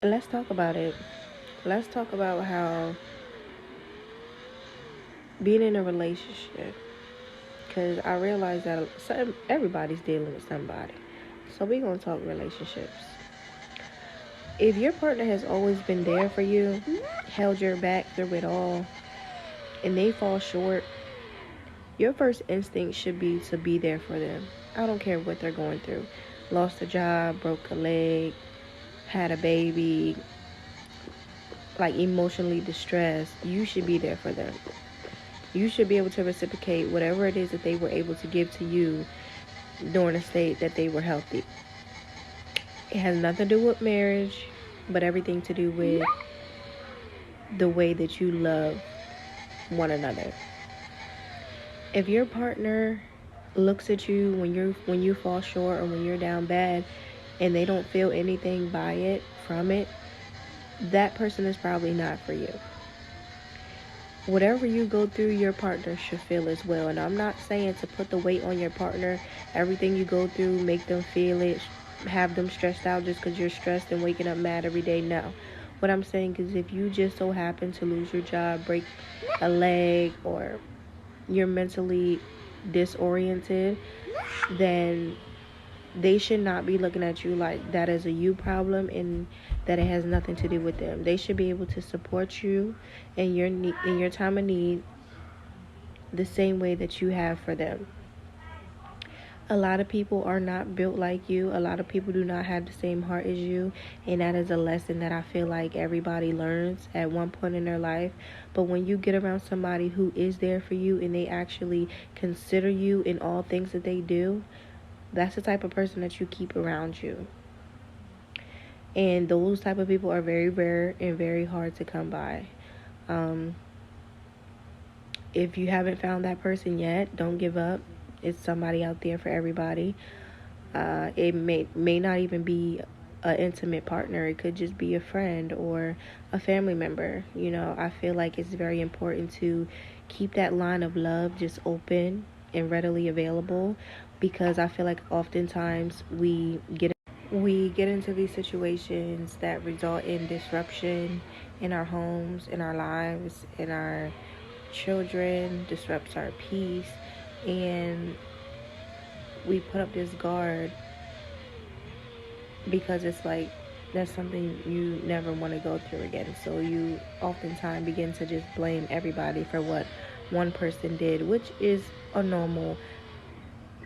Let's talk about it. Let's talk about how being in a relationship, because I realize that everybody's dealing with somebody. So we're going to talk relationships. If your partner has always been there for you, held your back through it all, and they fall short, your first instinct should be to be there for them. I don't care what they're going through. Lost a job, broke a leg, had a baby, like emotionally distressed. You should be there for them. You should be able to reciprocate whatever it is that they were able to give to you during a state that they were healthy. It has nothing to do with marriage, but everything to do with the way that you love one another. If your partner looks at you when you fall short or when you're down bad and they don't feel anything by it from it, that person is probably not for you. Whatever you go through, your partner should feel as well. And I'm not saying to put the weight on your partner. Everything you go through, make them feel it, have them stressed out just because you're stressed and waking up mad every day. No. What I'm saying is if you just so happen to lose your job, break a leg, or you're mentally disoriented, then they should not be looking at you like that is a you problem and that it has nothing to do with them. They should be able to support you in your time of need the same way that you have for them. A lot of people are not built like you. A lot of people do not have the same heart as you, and that is a lesson that I feel like everybody learns at one point in their life. But when you get around somebody who is there for you and they actually consider you in all things that they do, that's the type of person that you keep around you. And those type of people are very rare and very hard to come by. Um, if you haven't found that person yet, don't give up. It's somebody out there for everybody. It may not even be an intimate partner. It could just be a friend or a family member. I feel like it's very important to keep that line of love just open and readily available, because I feel like oftentimes we get into these situations that result in disruption in our homes, in our lives, in our children, disrupts our peace, and we put up this guard because it's like that's something you never want to go through again. So you oftentimes begin to just blame everybody for what one person did, which is a normal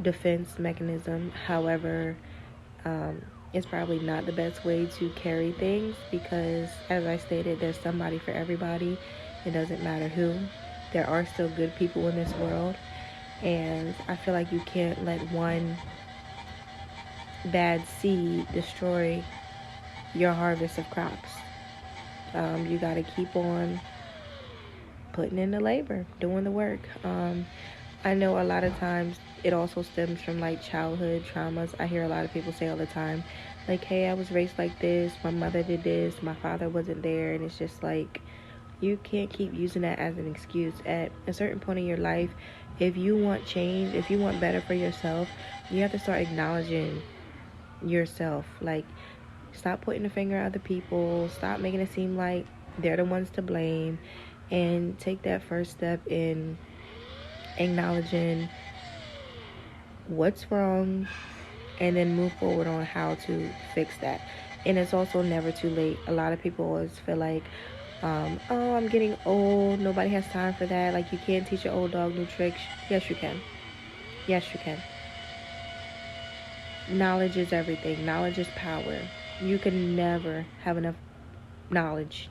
defense mechanism. However, it's probably not the best way to carry things because, as I stated, there's somebody for everybody. It doesn't matter who. There are still good people in this world. And I feel like you can't let one bad seed destroy your harvest of crops. You got to keep on putting in the labor, doing the work. I know a lot of times it also stems from like childhood traumas. I hear a lot of people say all the time, like, hey, I was raised like this, my mother did this, my father wasn't there. And it's just like, you can't keep using that as an excuse. At a certain point in your life, if you want change, if you want better for yourself, you have to start acknowledging yourself. Like, stop pointing the finger at other people, stop making it seem like they're the ones to blame, and take that first step in acknowledging what's wrong and then move forward on how to fix that. And it's also never too late. A lot of people always feel like, oh, I'm getting old, nobody has time for that, like you can't teach an old dog new tricks. Yes, you can. Yes, you can. Knowledge is everything. Knowledge is power. You can never have enough knowledge.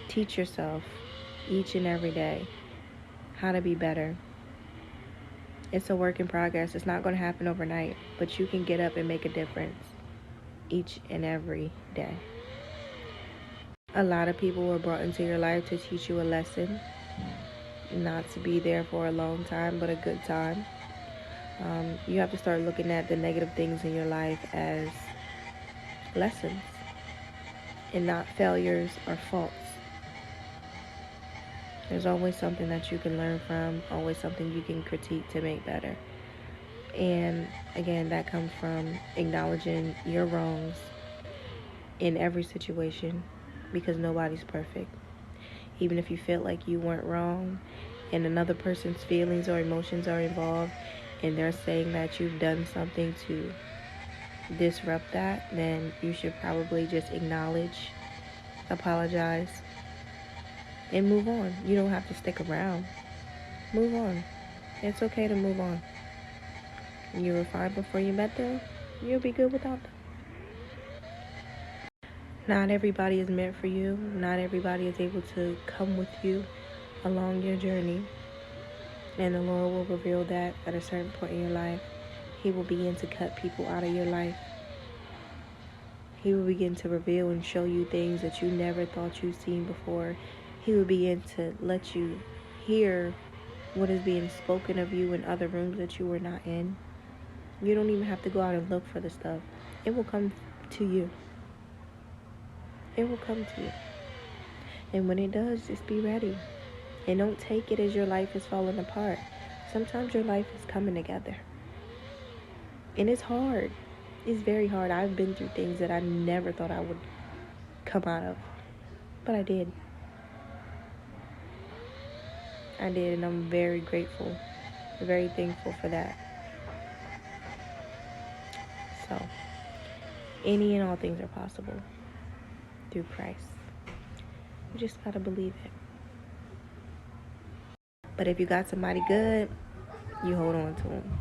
Teach yourself each and every day how to be better. It's a work in progress. It's not going to happen overnight, but you can get up and make a difference each and every day. A lot of people were brought into your life to teach you a lesson, not to be there for a long time, but a good time. You have to start looking at the negative things in your life as lessons and not failures or faults. There's always something that you can learn from, always something you can critique to make better. And again, that comes from acknowledging your wrongs in every situation, because nobody's perfect. Even if you feel like you weren't wrong and another person's feelings or emotions are involved and they're saying that you've done something to disrupt that, then you should probably just acknowledge, apologize, and move on. You don't have to stick around. Move on. It's okay to move on. You were fine before you met them. You'll be good without them. Not everybody is meant for you. Not everybody is able to come with you along your journey. And the Lord will reveal that at a certain point in your life. He will begin to cut people out of your life. He will begin to reveal and show you things that you never thought you'd seen before. He will begin to let you hear what is being spoken of you in other rooms that you were not in. You don't even have to go out and look for the stuff. It will come to you. It will come to you. And when it does, just be ready. And don't take it as your life is falling apart. Sometimes your life is coming together. And it's hard. It's very hard. I've been through things that I never thought I would come out of. But I did. I did, and I'm very grateful. Very thankful for that. So, any and all things are possible through Christ. You just gotta believe it. But if you got somebody good, you hold on to them.